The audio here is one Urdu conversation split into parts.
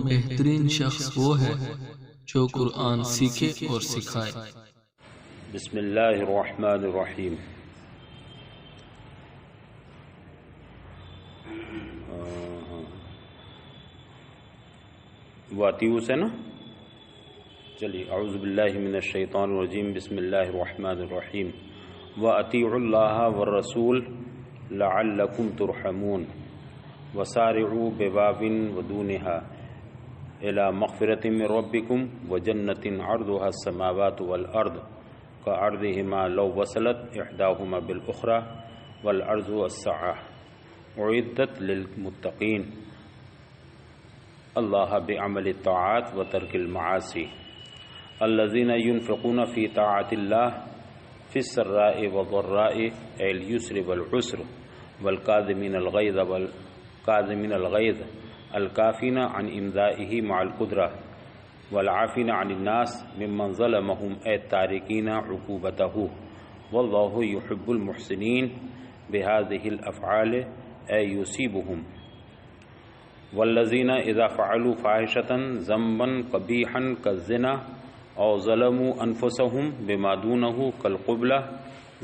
بہترین شخص وہ ہے جو قرآن سیکھے اور سکھائے۔ بسم اللہ الرحمن الرحیم۔ واتیو سے نا چلیے، اعوذ باللہ من الشیطان الرجیم، بسم اللہ الرحمن الرحیم۔ وَأَطِيعُوا اللَّهَ وَالرَّسُولَ لَعَلَّكُمْ تُرْحَمُونَ وَسَارِعُوا بِبَابٍ وَدُونِهَا إِلَى مَغْفِرَةٍ مِّن رَّبِّكُمْ وَجَنَّةٍ عَرْضُهَا السَّمَاوَاتُ وَالْأَرْضُ كَعَرْضِهِمَا لَوْ وَصَلَتْ إِحْدَاهُمَا بِالْأُخْرَى وَالْأَرْضُ وَاسِعَةٌ أُعِدَّتْ لِلْمُتَّقِينَ اللہ بعمل الطاعات و ترک المعاصی الذین ينفقون فی طاعت اللہ فی السراء والضراء اليسر والعسر والکاظمین الغیظ الکافین عن امدائه مع القدرہ والعافین عن الناس ممن ظلمهم التارکین عقوبته واللہ يحب المحسنین بهذه الافعال یصیبهم والذین اذا فعلوا فاحشة ذنبا قبیحا كالزنا او ظلموا انفسهم بما دونه كالقبلة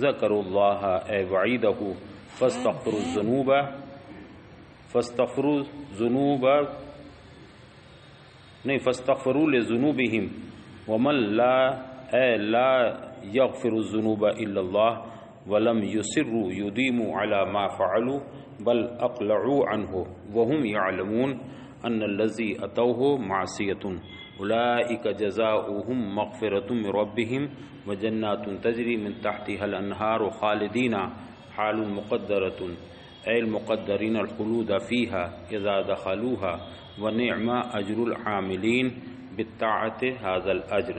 ذکروا اللہ وعیدہ فاستغفروا لذنوبهم ومن لا يغفر الذنوب الا اللہ ولم يصروا يديموا على ما فعلوا بل اقلعوا عنه وهم يعلمون ان الذي اتوه معصية اولئك جزاؤهم مغفرة من ربهم وجنات تجري من تحتها الانهار خالدين حال مقدرة اي المقدرين الخلود فيها اذا دخلوها ونعم اجر العاملين بالطاعة هذا الاجر۔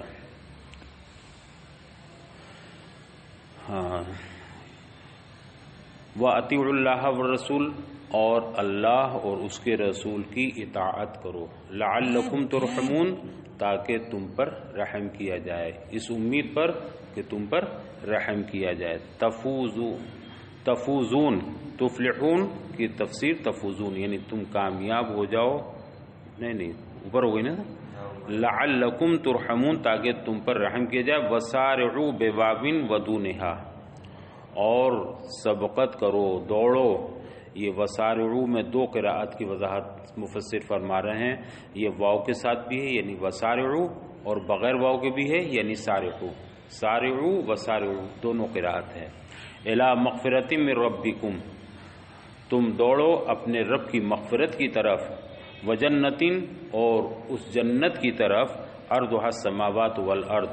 وَأَطِيعُوا اللَّهَ وَالرَّسُولَ، اور اللہ اور اس کے رسول کی اطاعت کرو، لعلکم ترحمون، تاکہ تم پر رحم کیا جائے، اس امید پر کہ تم پر رحم کیا جائے۔ تفوزون، تفلحون کی تفسیر تفوزون یعنی تم کامیاب ہو جاؤ، نہیں اوپر ہو گئی نا، لعلکم ترحمون تاکہ تم پر رحم کیا جائے۔ وَسَارِعُوا بِبَابٍ وَدُونِهَا، اور سبقت کرو، دوڑو۔ یہ وسارعو میں دو قراءت کی وضاحت مفسر فرما رہے ہیں، یہ واو کے ساتھ بھی ہے یعنی وسارعو، اور بغیر واو کے بھی ہے یعنی سارعو، سارعو وسارعو دونوں قراءت ہے۔ الی مغفرۃ من ربکم، تم دوڑو اپنے رب کی مغفرت کی طرف، وجنۃ، اور اس جنت کی طرف، عرضھا السماوات والارض،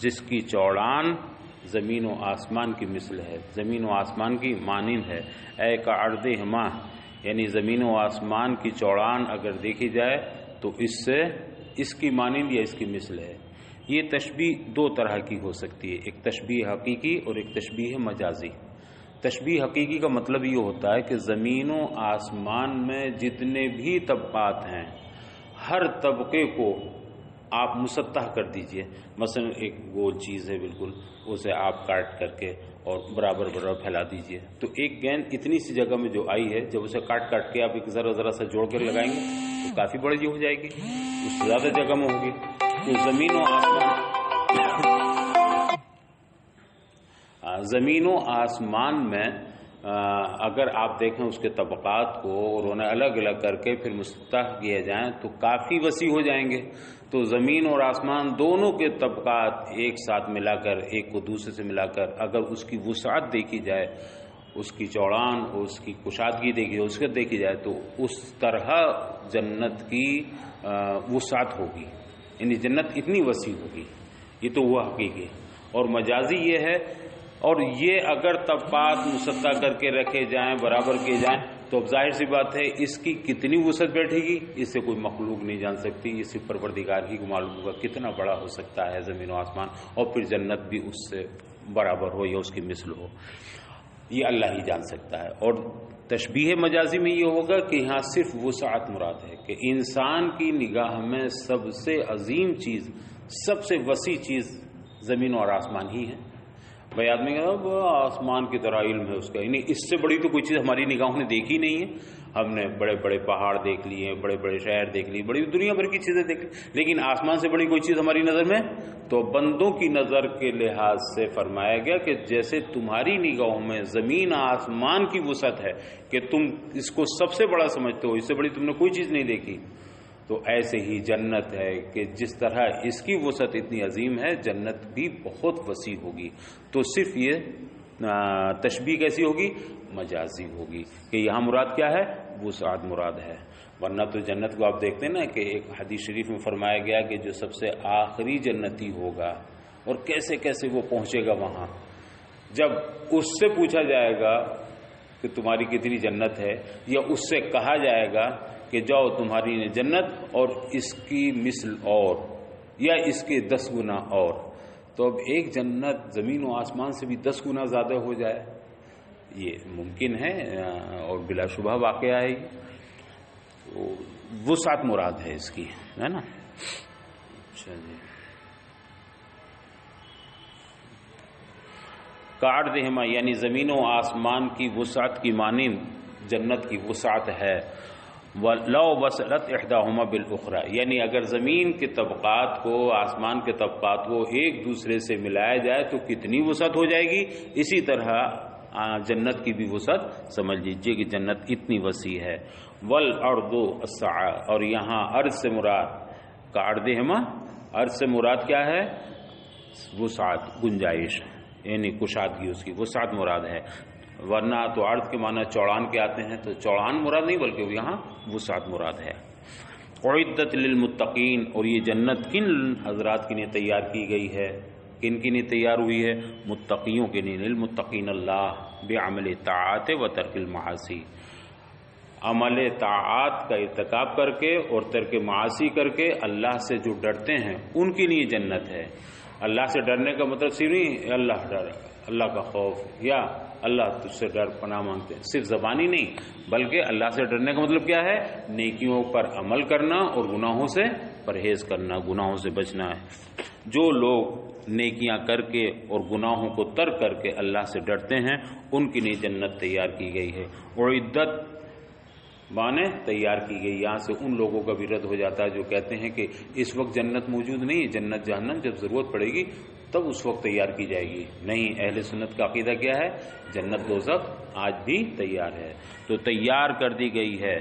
جس کی چوڑان زمین و آسمان کی مثل ہے، زمین و آسمان کی مانند ہے۔ اے کا عرضہما، یعنی زمین و آسمان کی چوڑان اگر دیکھی جائے تو اس کی مانند یا اس کی مثل ہے۔ یہ تشبیہ دو طرح کی ہو سکتی ہے، ایک تشبیہ حقیقی اور ایک تشبیہ مجازی۔ تشبیہ حقیقی کا مطلب یہ ہوتا ہے کہ زمین و آسمان میں جتنے بھی طبقات ہیں، ہر طبقے کو آپ مسطح کر دیجئے۔ مثلا ایک گول چیز ہے بالکل، اسے آپ کاٹ کر کے اور برابر پھیلا دیجئے، تو ایک گیند اتنی سی جگہ میں جو آئی ہے، جب اسے کاٹ کے آپ ایک ذرا سا جوڑ کر لگائیں گے تو کافی بڑی ہو جائے گی، اس سے زیادہ جگہ میں ہوگی۔ تو زمین و آسمان میں اگر آپ دیکھیں اس کے طبقات کو اور انہیں الگ الگ کر کے پھر مسطح کیے جائیں تو کافی وسیع ہو جائیں گے۔ تو زمین اور آسمان دونوں کے طبقات ایک ساتھ ملا کر، ایک کو دوسرے سے ملا کر اگر اس کی وسعت دیکھی جائے، اس کی چوڑان اور اس کی کشادگی دیکھی جائے تو اس طرح جنت کی وسعت ہوگی، یعنی جنت اتنی وسیع ہوگی۔ یہ تو وہ حقیقی، اور مجازی یہ ہے، اور یہ اگر طبقات مسطح کر کے رکھے جائیں، برابر کیے جائیں، تو اب ظاہر سی بات ہے اس کی کتنی وسعت بیٹھے گی، اس سے کوئی مخلوق نہیں جان سکتی، یہ صرف پروردگار ہی کو معلوم ہوگا کتنا بڑا ہو سکتا ہے زمین و آسمان، اور پھر جنت بھی اس سے برابر ہو یا اس کی مثل ہو، یہ اللہ ہی جان سکتا ہے۔ اور تشبیہ مجازی میں یہ ہوگا کہ یہاں صرف وسعت مراد ہے، کہ انسان کی نگاہ میں سب سے عظیم چیز، سب سے وسیع چیز زمین اور آسمان ہی ہے۔ بھائی آدمی کہتا آسمان کی طرح علم ہے اس کا، یعنی اس سے بڑی تو کوئی چیز ہماری نگاہوں نے دیکھی نہیں ہے. ہم نے بڑے بڑے پہاڑ دیکھ لیے، بڑے بڑے شہر دیکھ لیے، بڑی دنیا بھر کی چیزیں دیکھ لی، لیکن آسمان سے بڑی کوئی چیز ہماری نظر میں. تو بندوں کی نظر کے لحاظ سے فرمایا گیا کہ جیسے تمہاری نگاہوں میں زمین آسمان کی وسعت ہے کہ تم اس کو سب سے بڑا سمجھتے ہو، اس سے بڑی تم نے کوئی چیز نہیں دیکھی، تو ایسے ہی جنت ہے کہ جس طرح اس کی وسعت اتنی عظیم ہے، جنت بھی بہت وسیع ہوگی. تو صرف یہ تشبیہ کیسی ہوگی؟ مجازی ہوگی کہ یہاں مراد کیا ہے؟ وسعت مراد ہے. ورنہ تو جنت کو آپ دیکھتے ہیں نا کہ ایک حدیث شریف میں فرمایا گیا کہ جو سب سے آخری جنتی ہوگا اور کیسے کیسے وہ پہنچے گا وہاں، جب اس سے پوچھا جائے گا کہ تمہاری کتنی جنت ہے، یا اس سے کہا جائے گا کہ جاؤ تمہاری جنت اور اس کی مثل اور یا اس کے 10 گنا اور، تو اب ایک جنت زمین و آسمان سے بھی 10 گنا زیادہ ہو جائے، یہ ممکن ہے اور بلا شبہ واقعہ ہے. وسعت مراد ہے اس کی، ہے نا. اچھا جی. کاٹ دہما یعنی زمین و آسمان کی وسعت کی مانند جنت کی وسعت ہے. لو وصلت احداہما بالاخرى یعنی اگر زمین کے طبقات کو آسمان کے طبقات کو ایک دوسرے سے ملایا جائے تو کتنی وسعت ہو جائے گی، اسی طرح جنت کی بھی وسعت سمجھ لیجئے کہ جنت اتنی وسیع ہے. والارض السعى اور یہاں ارض سے مراد کاردہما، ارض سے مراد کیا ہے؟ وسعت، گنجائش، یعنی کشادگی، اس کی وسعت مراد ہے. ورنہ تو ارض کے معنی چوڑان کے آتے ہیں، تو چوڑان مراد نہیں بلکہ یہاں وسعت مراد ہے. اعدت للمتقین اور یہ جنت کن حضرات کے لیے تیار کی گئی ہے؟ کن کے لیے تیار ہوئی ہے؟ متقیوں کے لیے. للمتقین اللہ بعمل طاعات و ترک المعاصی، عمل طاعات کا ارتکاب کر کے اور ترک معاصی کر کے اللہ سے جو ڈرتے ہیں ان کے لیے جنت ہے. اللہ سے ڈرنے کا مطلب صرف نہیں اللہ ڈر، اللہ کا خوف یا اللہ تجھ سے ڈر پناہ مانگتے ہیں، صرف زبانی نہیں، بلکہ اللہ سے ڈرنے کا مطلب کیا ہے؟ نیکیوں پر عمل کرنا اور گناہوں سے پرہیز کرنا، گناہوں سے بچنا ہے. جو لوگ نیکیاں کر کے اور گناہوں کو ترک کر کے اللہ سے ڈرتے ہیں ان کے لیے جنت تیار کی گئی ہے. اعدت مانے تیار کی گئی. یہاں سے ان لوگوں کا بھی رد ہو جاتا ہے جو کہتے ہیں کہ اس وقت جنت موجود نہیں، جنت جہنم جب ضرورت پڑے گی تب اس وقت تیار کی جائے گی. نہیں، اہل سنت کا عقیدہ کیا ہے؟ جنت دوزخ آج بھی تیار ہے، تو تیار کر دی گئی ہے.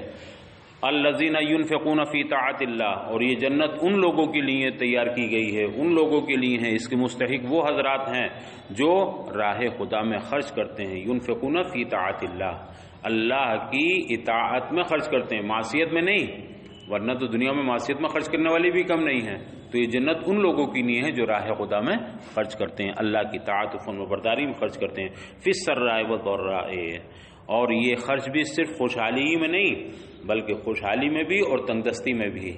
الذین ينفقون فی طاعت اللہ اور یہ جنت ان لوگوں کے لیے تیار کی گئی ہے، ان لوگوں کے لیے ہے، اس کے مستحق وہ حضرات ہیں جو راہ خدا میں خرچ کرتے ہیں. ينفقون فی طاعت اللہ، اللہ کی اطاعت میں خرچ کرتے ہیں، معصیت میں نہیں، ورنہ تو دنیا میں معصیت میں خرچ کرنے والے بھی کم نہیں ہیں. تو یہ جنت ان لوگوں کی لیے ہے جو راہ خدا میں خرچ کرتے ہیں، اللہ کی طاعت و فرمانبرداری میں خرچ کرتے ہیں. فی السراء والضراء اور یہ خرچ بھی صرف خوشحالی ہی میں نہیں بلکہ خوشحالی میں بھی اور تنگ دستی میں بھی.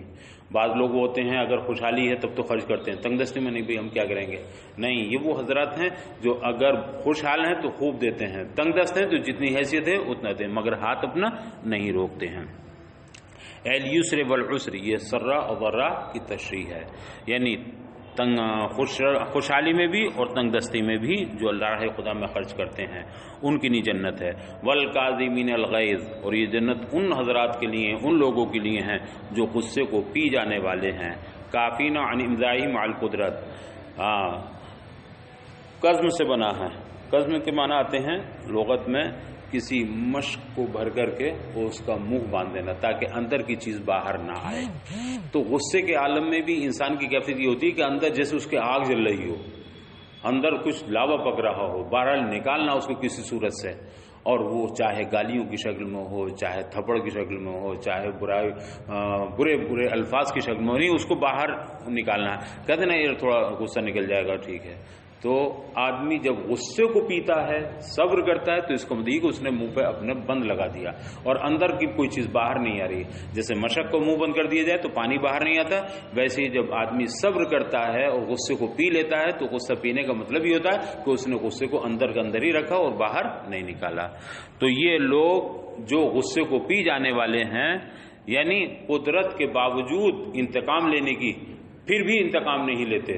بعض لوگ ہوتے ہیں اگر خوشحالی ہے تب تو خرچ کرتے ہیں، تنگ دستی میں نہیں، بھی ہم کیا کریں گے. نہیں، یہ وہ حضرات ہیں جو اگر خوشحال ہیں تو خوب دیتے ہیں، تنگ دست ہیں تو جتنی حیثیت ہے اتنا دیں، مگر ہاتھ اپنا نہیں روکتے ہیں. الیسر والعسر یہ سرا اور ضرا کی تشریح ہے، یعنی خوشحالی میں بھی اور تنگ دستی میں بھی جو اللہ خدا میں خرچ کرتے ہیں ان کی نہیں جنت ہے. والکاظمین الغیظ اور یہ جنت ان حضرات کے لیے، ان لوگوں کے لیے ہیں جو غصے کو پی جانے والے ہیں. کافین عن امزائی مع القدرت، قزم سے بنا ہے. قزم کے معنی آتے ہیں لغت میں کسی مشق کو بھر کر کے وہ اس کا منہ باندھ دینا تاکہ اندر کی چیز باہر نہ آئے. تو غصے کے عالم میں بھی انسان کی کیفیت یہ ہوتی ہے کہ اندر جیسے اس کے آگ جل رہی ہو، اندر کچھ لاوا پک رہا ہو، بہرحال نکالنا اس کو کسی صورت سے، اور وہ چاہے گالیوں کی شکل میں ہو، چاہے تھپڑ کی شکل میں ہو، چاہے برے برے الفاظ کی شکل میں ہو، نہیں اس کو باہر نکالنا ہے. کہتے نا یہ تھوڑا غصہ نکل جائے گا، ٹھیک ہے. تو آدمی جب غصے کو پیتا ہے، صبر کرتا ہے، تو اس کو مدعی کو اس نے منہ پہ اپنے بند لگا دیا اور اندر کی کوئی چیز باہر نہیں آ رہی. جیسے مشق کو منہ بند کر دیا جائے تو پانی باہر نہیں آتا، ویسے ہی جب آدمی صبر کرتا ہے اور غصے کو پی لیتا ہے تو غصہ پینے کا مطلب یہ ہوتا ہے کہ اس نے غصے کو اندر کے اندر ہی رکھا اور باہر نہیں نکالا. تو یہ لوگ جو غصے کو پی جانے والے ہیں، یعنی قدرت کے باوجود انتقام لینے کی، پھر بھی انتقام نہیں لیتے،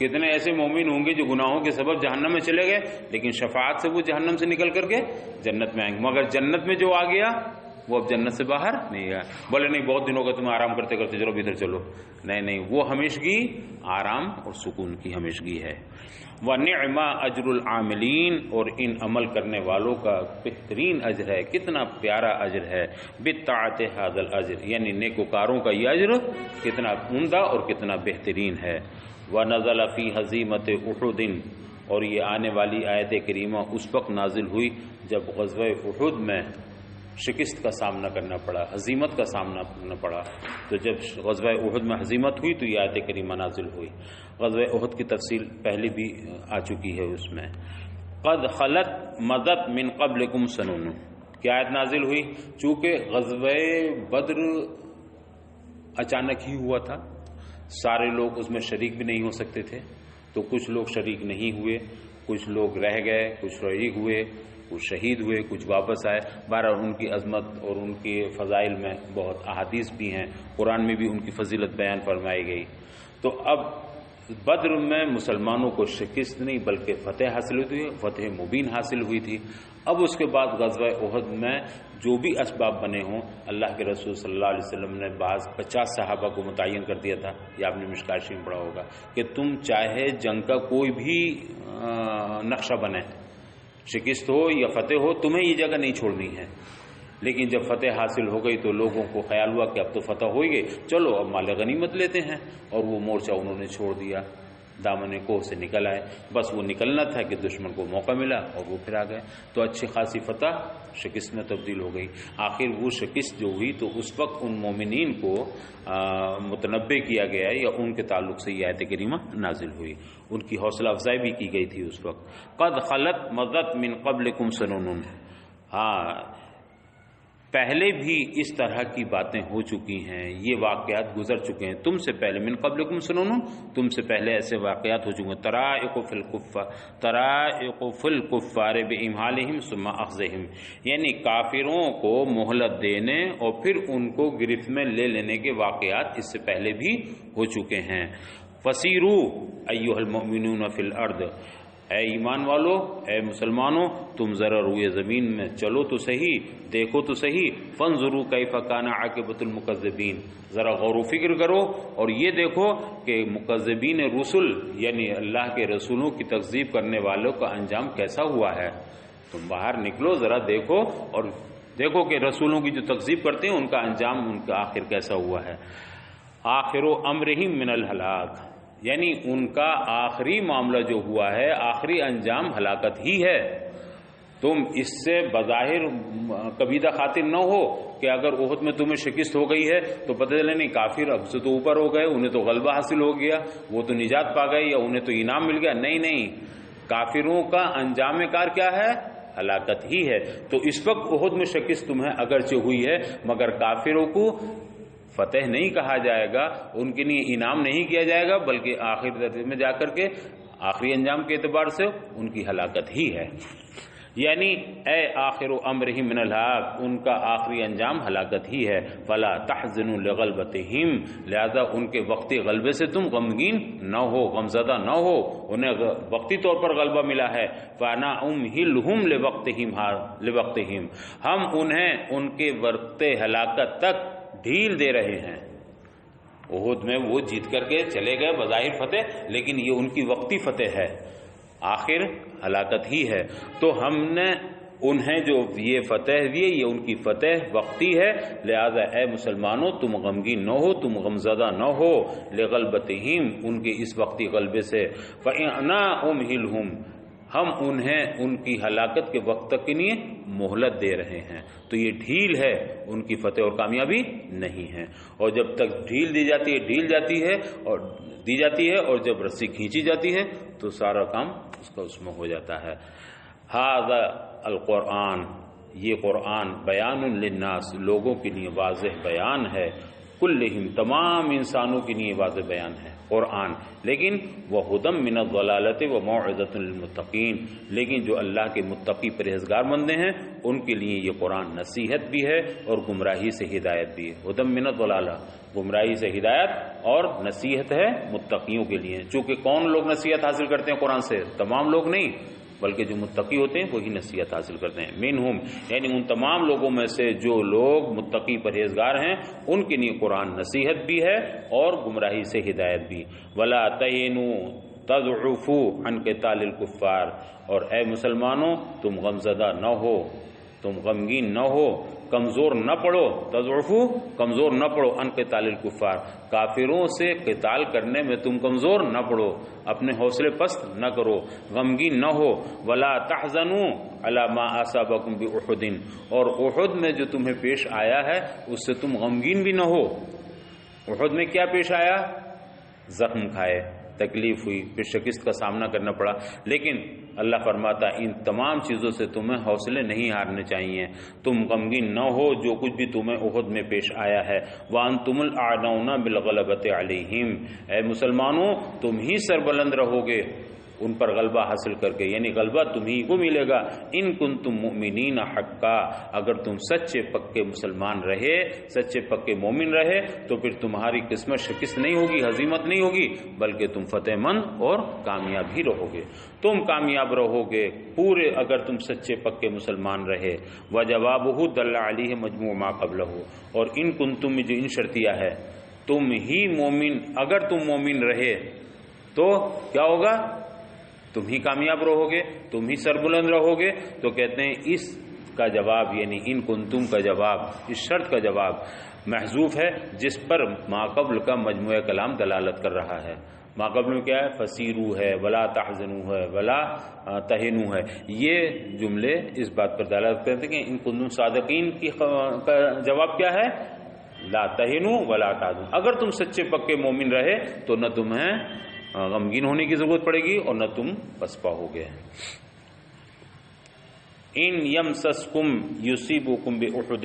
کتنے ایسے مومن ہوں گے جو گناہوں کے سبب جہنم میں چلے گئے لیکن شفاعت سے وہ جہنم سے نکل کر کے جنت میں آئیں گے، مگر جنت میں جو آ گیا وہ اب جنت سے باہر نہیں گیا۔ بولے نہیں بہت دنوں کا تمہیں آرام کرتے کرتے چلو ادھر چلو، نہیں، وہ ہمیشگی آرام اور سکون کی ہمیشگی ہے۔ وَنِعْمَ أَجْرُ الْعَامِلِينَ، اور ان عمل کرنے والوں کا بہترین اجر ہے، کتنا پیارا اجر ہے، بِالطَّاعَةِ هَذَا الْأَجْرِ، یعنی نیکوکاروں کا یہ اجر کتنا عمدہ اور کتنا بہترین ہے۔ وَنَزَلَ فِي هَزِيمَةِ أُحُدٍ، اور یہ آنے والی آیت کریمہ اس وقت نازل ہوئی جب غزوہ احد میں شکست کا سامنا کرنا پڑا، ہزیمت کا سامنا کرنا پڑا۔ تو جب غزوہ احد میں ہزیمت ہوئی تو یہ آیت کریمہ نازل ہوئی۔ غزوہ احد کی تفصیل پہلے بھی آ چکی ہے، اس میں قد خلت مضت من قبلکم سنون، کیا آیت نازل ہوئی؟ چونکہ غزوہ بدر اچانک ہی ہوا تھا، سارے لوگ اس میں شریک بھی نہیں ہو سکتے تھے، تو کچھ لوگ شریک نہیں ہوئے، کچھ لوگ رہ گئے، کچھ شریک ہوئے، کچھ شہید ہوئے، کچھ واپس آئے۔ بہرحال ان کی عظمت اور ان کے فضائل میں بہت احادیث بھی ہیں، قرآن میں بھی ان کی فضیلت بیان فرمائی گئی۔ تو اب بدر میں مسلمانوں کو شکست نہیں بلکہ فتح حاصل ہوئی تھی، فتح مبین حاصل ہوئی تھی۔ اب اس کے بعد غزوہ احد میں جو بھی اسباب بنے ہوں، اللہ کے رسول صلی اللہ علیہ وسلم نے بعض 50 صحابہ کو متعین کر دیا تھا، یہ آپ نے مشکوٰۃ شریف میں پڑھا ہوگا کہ تم چاہے جنگ کا کوئی بھی نقشہ بنے، شکست ہو یا فتح ہو، تمہیں یہ جگہ نہیں چھوڑنی ہے۔ لیکن جب فتح حاصل ہو گئی تو لوگوں کو خیال ہوا کہ اب تو فتح ہو گئی، چلو اب مال غنیمت لیتے ہیں، اور وہ مورچہ انہوں نے چھوڑ دیا، دامن کوہ سے نکل آئے، بس وہ نکلنا تھا کہ دشمن کو موقع ملا اور وہ پھر آ گئے، تو اچھی خاصی فتح شکست میں تبدیل ہو گئی۔ آخر وہ شکست جو ہوئی تو اس وقت ان مومنین کو متنبع کیا گیا یا ان کے تعلق سے یہ آیت کریمہ نازل ہوئی، ان کی حوصلہ افزائی بھی کی گئی تھی اس وقت۔ قد خلت مضت من قبلکم سنون، ہاں پہلے بھی اس طرح کی باتیں ہو چکی ہیں، یہ واقعات گزر چکے ہیں تم سے پہلے، من قبلکم سنون، تم سے پہلے ایسے واقعات ہو چکے ہیں۔ طرائق فی الکفار بامہالہم ثم اخذہم، یعنی کافروں کو مہلت دینے اور پھر ان کو گرفت میں لے لینے کے واقعات اس سے پہلے بھی ہو چکے ہیں۔ فسیروا ایھا المؤمنون فی الارض، اے ایمان والو، اے مسلمانوں، تم ذرا روئے زمین میں چلو تو صحیح، دیکھو تو صحیح، فانظروا کیف کان عاقبۃ المکذبین، ذرا غور و فکر کرو اور یہ دیکھو کہ مکذبین رسل یعنی اللہ کے رسولوں کی تکذیب کرنے والوں کا انجام کیسا ہوا ہے۔ تم باہر نکلو، ذرا دیکھو اور دیکھو کہ رسولوں کی جو تکذیب کرتے ہیں ان کا انجام، ان کا آخر کیسا ہوا ہے۔ آخر امرہم من الہلاک، یعنی ان کا آخری معاملہ جو ہوا ہے، آخری انجام ہلاکت ہی ہے۔ تم اس سے بظاہر کبیدہ خاطر نہ ہو کہ اگر احد میں تمہیں شکست ہو گئی ہے تو پتہ چلے نہیں کافر اب سے تو اوپر ہو گئے، انہیں تو غلبہ حاصل ہو گیا، وہ تو نجات پا گئے یا انہیں تو انعام مل گیا، نہیں، کافروں کا انجام کار کیا ہے؟ ہلاکت ہی ہے۔ تو اس وقت احد میں شکست تمہیں اگرچہ ہوئی ہے مگر کافروں کو فتح نہیں کہا جائے گا، ان کے لیے انعام نہیں کیا جائے گا، بلکہ آخر درجے میں جا کر کے آخری انجام کے اعتبار سے ان کی ہلاکت ہی ہے۔ یعنی اے آخر امرہم من الہلاک، ان کا آخری انجام ہلاکت ہی ہے۔ فلا تحزنوا لغلبتہم، لہذا ان کے وقتی غلبے سے تم غمگین نہ ہو، غمزدہ نہ ہو، انہیں وقتی طور پر غلبہ ملا ہے۔ فنامہلہم لوقتہم، ہم انہیں ان کے وقت ہلاکت تک ڈھیل دے رہے ہیں۔ احد میں وہ جیت کر کے چلے گئے بظاہر فتح، لیکن یہ ان کی وقتی فتح ہے، آخر ہلاکت ہی ہے۔ تو ہم نے انہیں جو یہ فتح دیے یہ ان کی فتح وقتی ہے، لہذا اے مسلمانوں تم غمگین نہ ہو، تم غمزدہ نہ ہو، لغلبتہم، ان کے اس وقتی غلبے سے۔ فَإِنَّا ہم انہیں ان کی ہلاکت کے وقت تک کے لیے مہلت دے رہے ہیں، تو یہ ڈھیل ہے، ان کی فتح اور کامیابی نہیں ہے۔ اور جب تک ڈھیل دی جاتی ہے اور جب رسی کھینچی جاتی ہے تو سارا کام اس میں ہو جاتا ہے۔ ھذا القرآن، یہ قرآن بیان للناس، لوگوں کے لیے واضح بیان ہے، کلہم تمام انسانوں کے لیے واضح بیان ہے قرآن، لیکن وہ ہدم من الضلالۃ و موعظۃ للمتقین، لیکن جو اللہ کے متقی پرہیزگار بندے ہیں ان کے لیے یہ قرآن نصیحت بھی ہے اور گمراہی سے ہدایت بھی ہے۔ ہدم من الضلالہ، گمراہی سے ہدایت، اور نصیحت ہے متقیوں کے لیے۔ چونکہ کون لوگ نصیحت حاصل کرتے ہیں قرآن سے؟ تمام لوگ نہیں، بلکہ جو متقی ہوتے ہیں وہی نصیحت حاصل کرتے ہیں۔ منہم، یعنی ان تمام لوگوں میں سے جو لوگ متقی پرہیزگار ہیں ان کے لیے قرآن نصیحت بھی ہے اور گمراہی سے ہدایت بھی۔ ولا تہنوا تضعفوا عن قتال الکفار، اور اے مسلمانوں تم غمزدہ نہ ہو، تم غمگین نہ ہو، کمزور نہ پڑو، تضعفوا کمزور نہ پڑو، عن قتال الکفار کافروں سے قتال کرنے میں تم کمزور نہ پڑو، اپنے حوصلے پست نہ کرو، غمگین نہ ہو۔ ولا تحزنوا علی ما اصابکم باحد، اور احد میں جو تمہیں پیش آیا ہے اس سے تم غمگین بھی نہ ہو۔ احد میں کیا پیش آیا؟ زخم کھائے، تکلیف ہوئی، پھر شکست کا سامنا کرنا پڑا، لیکن اللہ فرماتا ان تمام چیزوں سے تمہیں حوصلے نہیں ہارنے چاہیے، تم غمگین نہ ہو جو کچھ بھی تمہیں احد میں پیش آیا ہے۔ وَأَنْتُمُ الْأَعْلَوْنَ بِالْغَلَبَةِ عَلَيْهِمْ، اے مسلمانوں تم ہی سربلند رہو گے ان پر غلبہ حاصل کر کے، یعنی غلبہ تمہیں کو ملے گا۔ ان کنتم مؤمنین حقا، اگر تم سچے پکے مسلمان رہے، سچے پکے مومن رہے تو پھر تمہاری قسمت شکست نہیں ہوگی، ہزیمت نہیں ہوگی، بلکہ تم فتح مند اور کامیاب ہی رہو گے، تم کامیاب رہو گے پورے اگر تم سچے پکے مسلمان رہے۔ وجوابہ دل علیہ مجموع ما قبلہ، اور ان کنتم میں جو ان شرطیہ ہے، تم ہی مومن، اگر تم مومن رہے تو کیا ہوگا؟ تم ہی کامیاب رہو گے، تم ہی سربلند رہو گے۔ تو کہتے ہیں اس کا جواب، یعنی ان کنتم کا جواب، اس شرط کا جواب محذوف ہے جس پر ما قبل کا مجموعہ کلام دلالت کر رہا ہے۔ ما قبل میں کیا ہے؟ فسیرو ہے، ولا تحزنوا ہے، ولا تہنوا ہے۔ یہ جملے اس بات پر دلالت کرتے ہیں کہ ان کنتم صادقین کا جواب کیا ہے؟ لا تہنوا ولا تحزنوا، اگر تم سچے پکے مومن رہے تو نہ تمہیں غمگین ہونے کی ضرورت پڑے گی اور نہ تم پسپا ہوگے۔ ان یمسسکم یصیبکم باحد،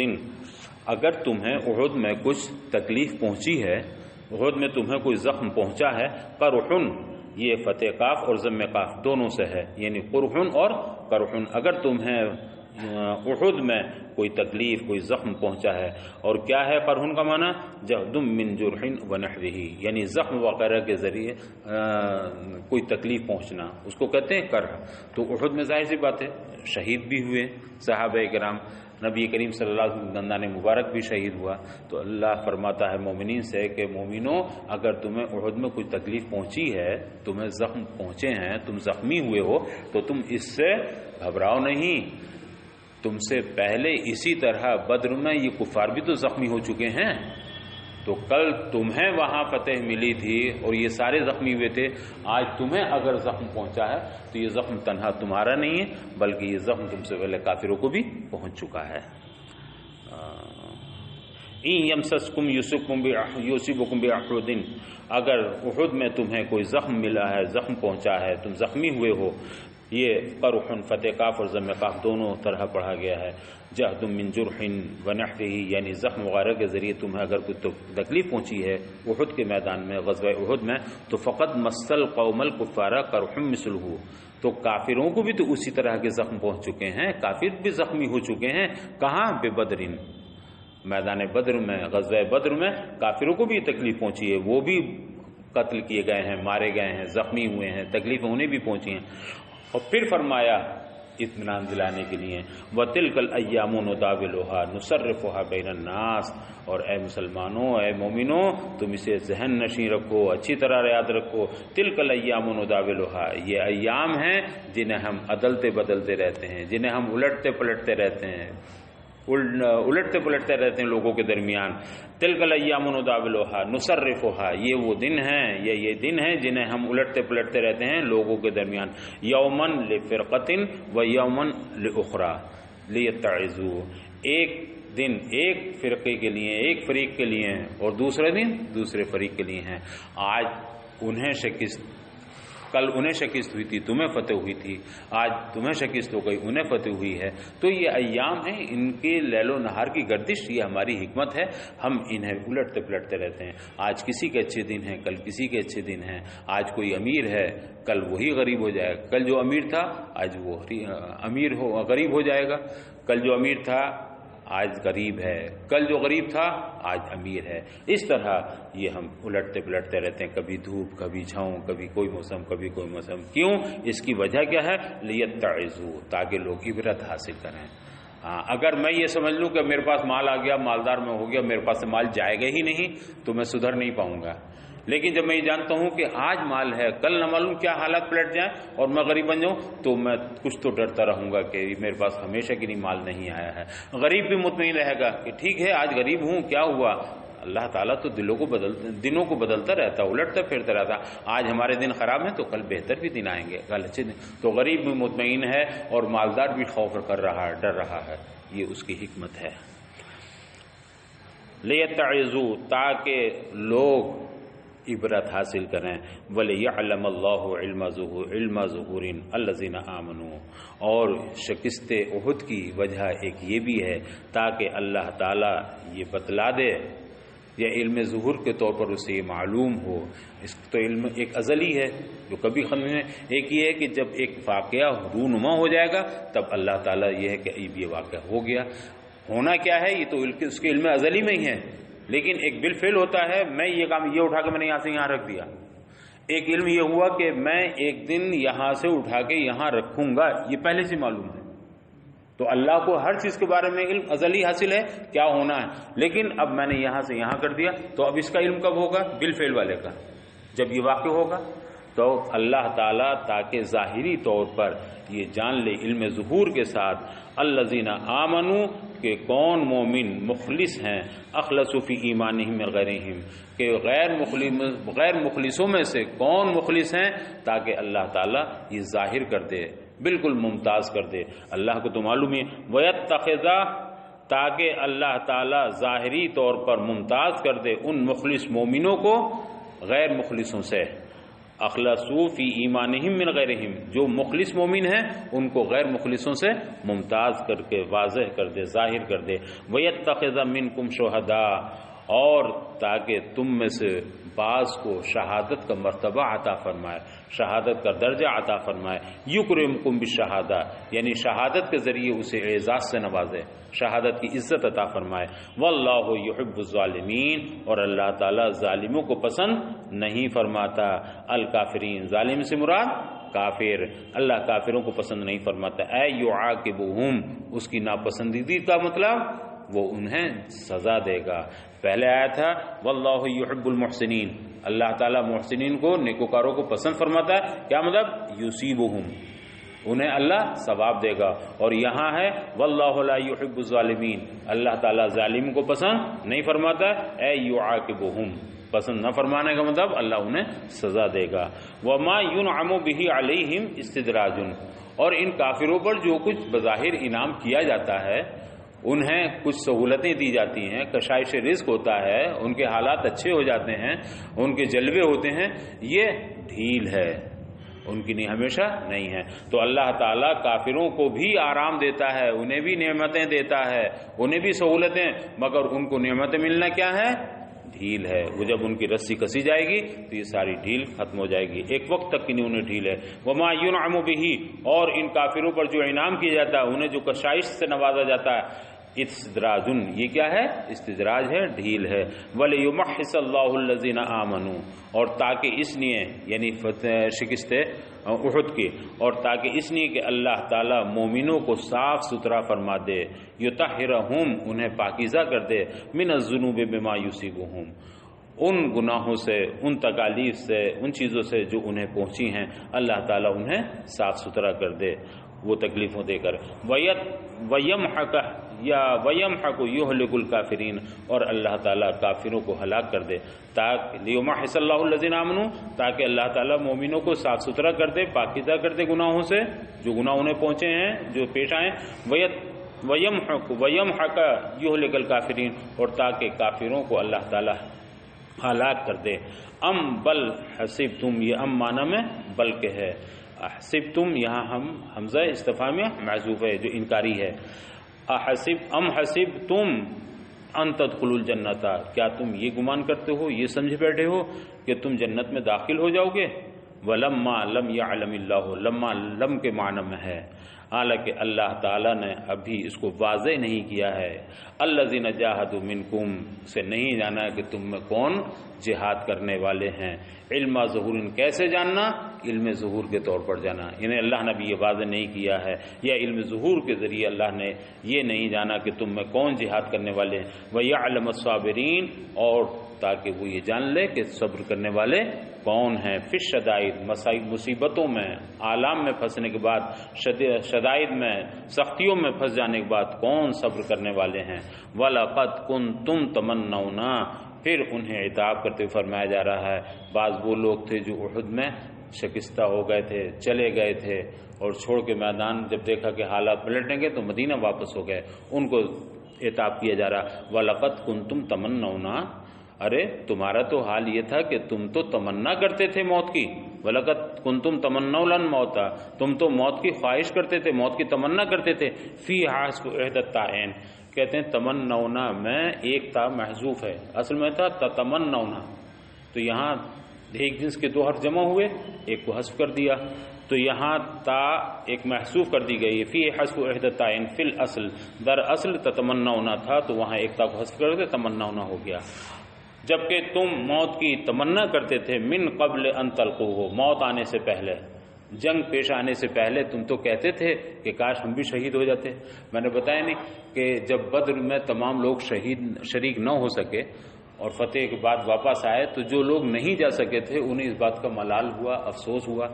اگر تمہیں احد میں کچھ تکلیف پہنچی ہے، احد میں تمہیں کوئی زخم پہنچا ہے، قرحن، یہ فتح قاف اور ضم قاف دونوں سے ہے، یعنی قرحن اور قرحن، اگر تمہیں احد میں کوئی تکلیف کوئی زخم پہنچا ہے، اور کیا ہے قرحن کا معنی؟ جہدم من جرح ونحوہ، یعنی زخم وغیرہ کے ذریعے کوئی تکلیف پہنچنا، اس کو کہتے ہیں کرح۔ تو احد میں ظاہر سی بات ہے شہید بھی ہوئے صحابہ کرام، نبی کریم صلی اللہ علیہ وسلم دندان مبارک بھی شہید ہوا۔ تو اللہ فرماتا ہے مومنین سے کہ مومنوں اگر تمہیں احد میں کوئی تکلیف پہنچی ہے، تمہیں زخم پہنچے ہیں، تم زخمی ہوئے ہو، تو تم اس سے گھبراؤ نہیں۔ تم سے پہلے اسی طرح بدر میں یہ کفار بھی تو زخمی ہو چکے ہیں، تو کل تمہیں وہاں فتح ملی تھی اور یہ سارے زخمی ہوئے تھے، آج تمہیں اگر زخم پہنچا ہے تو یہ زخم تنہا تمہارا نہیں ہے بلکہ یہ زخم تم سے پہلے کافروں کو بھی پہنچ چکا ہے۔ ان یمسسکم یصیبکم باحد، اگر احد میں تمہیں کوئی زخم ملا ہے، زخم پہنچا ہے، تم زخمی ہوئے ہو، یہ قرح فتح قاف اور ضم قاف دونوں طرح پڑھا گیا ہے۔ جہد من جرح ونحوہ، یعنی زخم وغیرہ کے ذریعے تمہیں اگر کوئی تکلیف پہنچی ہے احد کے میدان میں، غزوہ احد میں، تو فقط مسل قوم الکفار قرح مثلہ، تو کافروں کو بھی تو اسی طرح کے زخم پہنچ چکے ہیں، کافر بھی زخمی ہو چکے ہیں۔ کہاں؟ ببدر، میدان بدر میں، غزوہ بدر میں کافروں کو بھی تکلیف پہنچی ہے، وہ بھی قتل کیے گئے ہیں، مارے گئے ہیں، زخمی ہوئے ہیں، تکلیفیں انہیں بھی پہنچی ہیں۔ اور پھر فرمایا اطمینان دلانے کے لیے، وَتِلْكَ الْأَيَّامُ نُدَاوِلُهَا نُصَرِّفُهَا بَيْنَ النَّاسِ، اور اے مسلمانوں، اے مومنوں، تم اسے ذہن نشین رکھو، اچھی طرح یاد رکھو۔ تِلْكَ الْأَيَّامُ نُدَاوِلُهَا، یہ ایام ہیں جنہیں ہم عدلتے بدلتے رہتے ہیں، جنہیں ہم الٹتے پلٹتے رہتے ہیں، الٹتے پلٹتے رہتے ہیں لوگوں کے درمیان۔ تلک الایام نداولها نصرفها، یہ وہ دن ہیں، یہ دن ہیں جنہیں ہم الٹتے پلٹتے رہتے ہیں لوگوں کے درمیان۔ یوما لفرقۃ و یوما لاخرى لیتعظوا، ایک دن ایک فرقے کے لیے، ایک فریق کے لیے ہیں، اور دوسرے دن دوسرے فریق کے لیے ہیں۔ آج انہیں شکست کل انہیں شکست ہوئی تھی تمہیں فتح ہوئی تھی، آج تمہیں شکست ہو گئی انہیں فتح ہوئی ہے۔ تو یہ ایام ہیں، ان کے لیل و نہار کی گردش، یہ ہماری حکمت ہے، ہم انہیں الٹتے پلٹتے رہتے ہیں۔ آج کسی کے اچھے دن ہیں، کل کسی کے اچھے دن ہیں، آج کوئی امیر ہے کل وہی غریب ہو جائے گا، کل جو امیر تھا آج وہ غریب ہو جائے گا، کل جو امیر تھا آج غریب ہے، کل جو غریب تھا آج امیر ہے۔ اس طرح یہ ہم الٹتے پلٹتے رہتے ہیں، کبھی دھوپ کبھی چھاؤں، کبھی کوئی موسم کبھی کوئی موسم۔ کیوں؟ اس کی وجہ کیا ہے؟ لیتعظوا، تاکہ لوگ عبرت حاصل کریں۔ اگر میں یہ سمجھ لوں کہ میرے پاس مال آ گیا، مالدار میں ہو گیا، میرے پاس سے مال جائے گا ہی نہیں، تو میں سدھر نہیں پاؤں گا۔ لیکن جب میں یہ جانتا ہوں کہ آج مال ہے، کل نہ معلوم کیا حالات پلٹ جائیں اور میں غریب بن جاؤں، تو میں کچھ تو ڈرتا رہوں گا کہ میرے پاس ہمیشہ کے لیے مال نہیں آیا ہے۔ غریب بھی مطمئن رہے گا کہ ٹھیک ہے آج غریب ہوں، کیا ہوا، اللہ تعالیٰ تو دنوں کو بدلتا رہتا، الٹتا پھرتا رہتا۔ آج ہمارے دن خراب ہیں تو کل بہتر بھی دن آئیں گے، کل اچھے دن۔ تو غریب بھی مطمئن ہے اور مالدار بھی خوف کر رہا ہے، ڈر رہا ہے، یہ اس کی حکمت ہے۔ لیتعظوا، تاکہ لوگ عبرت حاصل کریں۔ وَلِيَعْلَمَ اللَّهُ عِلْمَ ظُهُورٍ الَّذِينَ آمَنُوا، اور شکست احد کی وجہ ایک یہ بھی ہے تاکہ اللہ تعالیٰ یہ بتلا دے، یا علم ظہور کے طور پر اسے یہ معلوم ہو۔ اس تو علم ایک ازلی ہے جو کبھی ختم نہیں ہے۔ ایک یہ ہے کہ جب ایک واقعہ رونما ہو جائے گا تب اللہ تعالیٰ یہ ہے کہ یہ واقعہ ہو گیا، ہونا کیا ہے یہ تو اس کے علم ازلی میں ہی ہے۔ لیکن ایک بالفعل ہوتا ہے، میں یہ کام یہ اٹھا کے میں نے یہاں سے یہاں رکھ دیا۔ ایک علم یہ ہوا کہ میں ایک دن یہاں سے اٹھا کے یہاں رکھوں گا، یہ پہلے سے معلوم ہے۔ تو اللہ کو ہر چیز کے بارے میں علم ازلی حاصل ہے، کیا ہونا ہے۔ لیکن اب میں نے یہاں سے یہاں کر دیا، تو اب اس کا علم کب ہوگا؟ بالفعل والے کا، جب یہ واقع ہوگا۔ تو اللہ تعالیٰ تاکہ ظاہری طور پر یہ جان لے علم ظہور کے ساتھ، الذین آمنوا، کہ کون مومن مخلص ہیں، اخلصوا فی ایمانہم من غیرہم، کہ غیر مخلصوں میں سے کون مخلص ہیں، تاکہ اللہ تعالیٰ یہ ظاہر کر دے، بالکل ممتاز کر دے۔ اللہ کو تو معلوم ہے، وَيَتَّخِذَ، تاکہ اللہ تعالیٰ ظاہری طور پر ممتاز کر دے ان مخلص مومنوں کو غیر مخلصوں سے۔ اخلصوا فی ایمانہم من غیرہم، جو مخلص مومن ہیں ان کو غیر مخلصوں سے ممتاز کر کے واضح کر دے، ظاہر کر دے۔ وَيَتَّخِذَ مِنکم شُہَدَاءَ، اور تاکہ تم میں سے بعض کو شہادت کا مرتبہ عطا فرمائے، شہادت کا درجہ عطا فرمائے۔ یکرمکم بالشہادہ، یعنی شہادت کے ذریعے اسے اعزاز سے نوازے، شہادت کی عزت عطا فرمائے۔ واللہ یحب الظالمین، اور اللہ تعالیٰ ظالموں کو پسند نہیں فرماتا۔ الکافرین، ظالم سے مراد کافر، اللہ کافروں کو پسند نہیں فرماتا۔ اے یعاقبہم، اس کی ناپسندیدگی کا مطلب وہ انہیں سزا دے گا۔ پہلے آیا تھا واللہ یحب المحسنین، اللہ تعالیٰ محسنین کو، نیکوکاروں کو پسند فرماتا ہے، کیا مطلب؟ یصیبہم، انہیں اللہ ثواب دے گا۔ اور یہاں ہے واللہ لا یحب الظالمین، اللہ تعالیٰ ظالم کو پسند نہیں فرماتا، اے یعاقبہم، پسند نہ فرمانے کا مطلب اللہ انہیں سزا دے گا۔ وما ینعم بہ علیہم استدراج، اور ان کافروں پر جو کچھ بظاہر انعام کیا جاتا ہے، انہیں کچھ سہولتیں دی جاتی ہیں، کشائش رزق ہوتا ہے، ان کے حالات اچھے ہو جاتے ہیں، ان کے جلوے ہوتے ہیں، یہ ڈھیل ہے، ان کی نہیں، ہمیشہ نہیں ہے۔ تو اللہ تعالیٰ کافروں کو بھی آرام دیتا ہے، انہیں بھی نعمتیں دیتا ہے، انہیں بھی سہولتیں، مگر ان کو نعمتیں ملنا کیا ہے؟ ڈھیل ہے۔ وہ جب ان کی رسی کسی جائے گی تو یہ ساری ڈھیل ختم ہو جائے گی، ایک وقت تک کی نہیں انہیں ڈھیل ہے۔ وما ینعم بہ، اور ان کافروں پر جو انعام کیا جاتا ہے، انہیں جو کشائش سے نوازا جاتا ہے، استدراج، یہ کیا ہے؟ استدراج ہے، ڈھیل ہے۔ وَلِيُمَحِّصَ اللَّهُ الَّذِينَ آمَنُوا، اور تاکہ اس لیے، یعنی شکست احد کی، اور تاکہ اس لیے کہ اللہ تعالیٰ مومنوں کو صاف ستھرا فرما دے، یطہرہم، انہیں پاکیزہ کر دے، من الذنوب بما یصیبہم، ان گناہوں سے، ان تکالیف سے، ان چیزوں سے جو انہیں پہنچی ہیں، اللہ تعالیٰ انہیں صاف ستھرا کر دے وہ تکلیفوں دے کر۔ وَيَمْحَقَ يُهْلِكُ الْكَافِرِينَ، اور اللہ تعالیٰ کافروں کو ہلاک کر دے، تاکہ لِيُمَحِّصَ اللَّهُ الَّذِينَ آمَنُوا، تاکہ اللہ تعالیٰ مومنوں کو صاف ستھرا کر دے، پاکیزہ کر دے گناہوں سے، جو گناہ انہیں پہنچے ہیں، جو پیش آئیں۔ وَيَمْحَقَ يُهْلِكَ الْكَافِرِينَ، اور تاکہ کافروں کو اللہ تعالیٰ ہلاک کر دے۔ ام بل حسبتم، یہ ام معنی میں بلکہ ہے، حسبتم یہاں ہم حمزہ استفہامیہ محذوف ہے جو انکاری ہے، ام حسبتم ان تدخلوا الجنت، کیا تم یہ گمان کرتے ہو، یہ سمجھ بیٹھے ہو کہ تم جنت میں داخل ہو جاؤ گے؟ ولما لم يعلم اللہ، لما لم کے معنی میں ہے، حالانکہ اللہ تعالیٰ نے ابھی اس کو واضح نہیں کیا ہے، الذین جاہدوا منکم سے نہیں جانا کہ تم میں کون جہاد کرنے والے ہیں، علم ظہور، کیسے جاننا؟ علم ظہور کے طور پر جانا، یعنی اللہ نے بھی یہ واضح نہیں کیا ہے، یا علم ظہور کے ذریعے اللہ نے یہ نہیں جانا کہ تم میں کون جہاد کرنے والے ہیں، وَيَعْلَمَ الصَّابِرِينَ، اور تاکہ وہ یہ جان لے کہ صبر کرنے والے کون ہیں، فی الشدائد، مصیبتوں میں، آلام میں پھنسنے کے بعد، شدائد میں، سختیوں میں پھنس جانے کے بعد کون صبر کرنے والے ہیں، وَلَقَدْ كُنْتُمْ تَمَنَّوْنَ، پھر انہیں عتاب کرتے ہوئے فرمایا جا رہا ہے، بعض وہ لوگ تھے جو احد میں شکستہ ہو گئے تھے، چلے گئے تھے، اور چھوڑ کے میدان جب دیکھا کہ حالات پلٹیں گے تو مدینہ واپس ہو گئے، ان کو عتاب کیا جا رہا، وَلَقَدْ كُنْتُمْ تَمَنَّوْنَ، ارے تمہارا تو حال یہ تھا کہ تم تو تمنا کرتے تھے موت کی، وَلَقَدْ كُنْتُمْ تَمَنَّوْنَ الْمَوْتَ، تم تو موت کی خواہش کرتے تھے، موت کی تمنا کرتے تھے، فی حسب احد الطائعین، کہتے ہیں تمنونا میں ایک تا محذوف ہے، اصل میں تھا تتمنونا، تو یہاں ایک جنس کے دو حرف جمع ہوئے، ایک کو حذف کر دیا، تو یہاں تا ایک محذوف کر دی گئی، فی حسب احد الطائعین، فی الاصل، در اصل تتمنونا تھا تو وہاں ایک تا کو حذف کر دے، تمنونا ہو گیا، جبکہ تم موت کی تمنا کرتے تھے، من قبل ان تلقوہ، موت آنے سے پہلے، جنگ پیش آنے سے پہلے تم تو کہتے تھے کہ کاش ہم بھی شہید ہو جاتے۔ میں نے بتایا نہیں کہ جب بدر میں تمام لوگ شریک نہ ہو سکے اور فتح کے بعد واپس آئے تو جو لوگ نہیں جا سکے تھے انہیں اس بات کا ملال ہوا، افسوس ہوا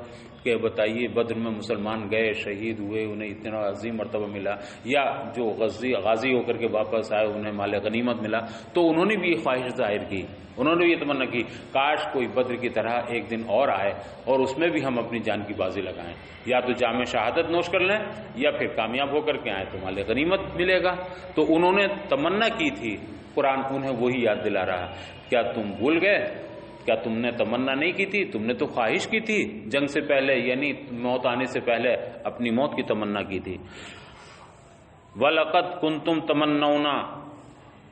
کہ بتائیے بدر میں مسلمان گئے، شہید ہوئے، انہیں اتنا عظیم مرتبہ ملا، یا جو غازی ہو کر کے واپس آئے انہیں مال غنیمت ملا، تو انہوں نے بھی یہ خواہش ظاہر کی، انہوں نے بھی یہ تمنا کی کاش کوئی بدر کی طرح ایک دن اور آئے اور اس میں بھی ہم اپنی جان کی بازی لگائیں، یا تو جام شہادت نوش کر لیں یا پھر کامیاب ہو کر کے آئیں تو مال غنیمت ملے گا، تو انہوں نے تمنا کی تھی، قرآن انہیں وہی یاد دلا رہا، کیا تم بھول گئے؟ کیا تم نے تمنا نہیں کی تھی؟ تم نے تو خواہش کی تھی جنگ سے پہلے، یعنی موت آنے سے پہلے اپنی موت کی تمنا کی تھی، وَلَقَدْ كُنْتُمْ تَمَنَّوْنَ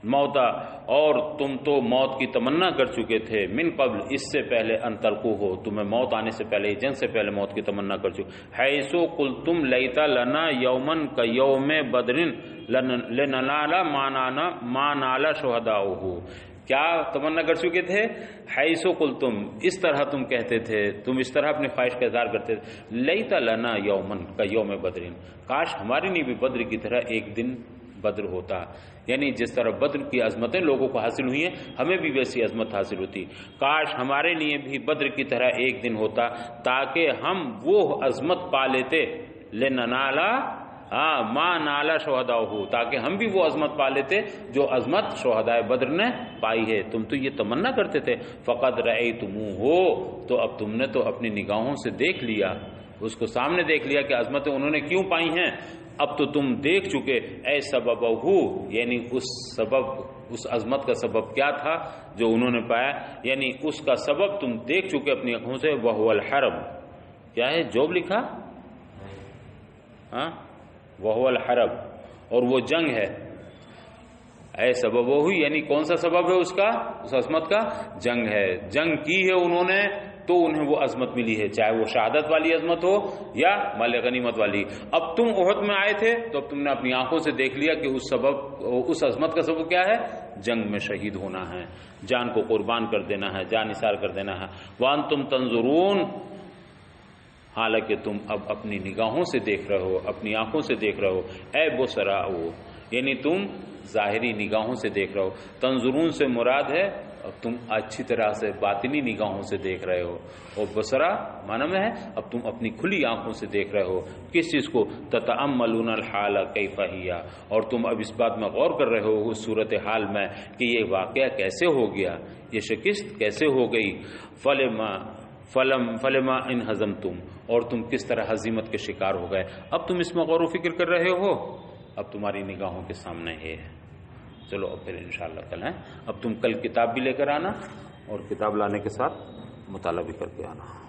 موتا، اور تم تو موت کی تمنا کر چکے تھے، من قبل، اس سے پہلے، ان تلقوہ، تمہیں موت آنے سے پہلے، جنگ سے پہلے موت کی تمنا کر چکے، حیث قلتم لیت لنا یومن کیوم بدر لننال ما نال شہداؤہ، کیا تمنا کر چکے تھے؟ حیث قلتم، اس طرح تم کہتے تھے، تم اس طرح اپنی خواہش کا اظہار کرتے تھے، لیت لنا یومن کیوم بدر، کاش ہمارے لیے بھی بدر کی طرح ایک دن بدر ہوتا، یعنی جس طرح بدر کی عظمتیں لوگوں کو حاصل ہوئی ہیں ہمیں بھی ویسی عظمت حاصل ہوتی، کاش ہمارے لیے بھی بدر کی طرح ایک دن ہوتا تاکہ ہم وہ عظمت پا لیتے، لننالا ما نالا شہداؤہ، تاکہ ہم بھی وہ عظمت پا لیتے جو عظمت شہدائے بدر نے پائی ہے، تم تو یہ تمنا کرتے تھے، فقد رأیتموہ، تو اب تم نے تو اپنی نگاہوں سے دیکھ لیا، اس کو سامنے دیکھ لیا کہ عظمتیں انہوں نے کیوں پائی ہیں، اب تو تم دیکھ چکے، اے سببہ، یعنی اس سبب، اس عظمت کا سبب کیا تھا جو انہوں نے پایا، یعنی اس کا سبب تم دیکھ چکے اپنی آنکھوں سے، وہو الحرب، کیا ہے جوب لکھا، ہاں وہو الحرب، اور وہ جنگ ہے، اے سببہ، یعنی کون سا سبب ہے اس کا، اس عظمت کا، جنگ ہے، جنگ کی ہے انہوں نے تو انہیں وہ عظمت ملی ہے، چاہے وہ شہادت والی عظمت ہو یا مال غنیمت والی، اب تم احد میں آئے تھے تو اب تم نے اپنی آنکھوں سے دیکھ لیا کہ اس عظمت کا سبب کیا ہے، جنگ میں شہید ہونا ہے، جان کو قربان کر دینا ہے، جان نثار کر دینا ہے، وانتم تنظرون، حالانکہ تم اب اپنی نگاہوں سے دیکھ رہے ہو، اپنی آنکھوں سے دیکھ رہے ہو، اے بصراء، یعنی تم ظاہری نگاہوں سے دیکھ رہے ہو، تنظرون سے مراد ہے اب تم اچھی طرح سے باطنی نگاہوں سے دیکھ رہے ہو، اور بصرا معنی میں ہے اب تم اپنی کھلی آنکھوں سے دیکھ رہے ہو، کس چیز کو، تتأملون الحال کیف ہی، اور تم اب اس بات میں غور کر رہے ہو اس صورتحال میں کہ یہ واقعہ کیسے ہو گیا، یہ شکست کیسے ہو گئی، فلما ان ہزمتم، اور تم کس طرح ہزیمت کے شکار ہو گئے، اب تم اس میں غور و فکر کر رہے ہو، اب تمہاری نگاہوں کے سامنے ہے، چلو اب پھر انشاءاللہ کل ہے، اب تم کل کتاب بھی لے کر آنا، اور کتاب لانے کے ساتھ مطالعہ بھی کر کے آنا.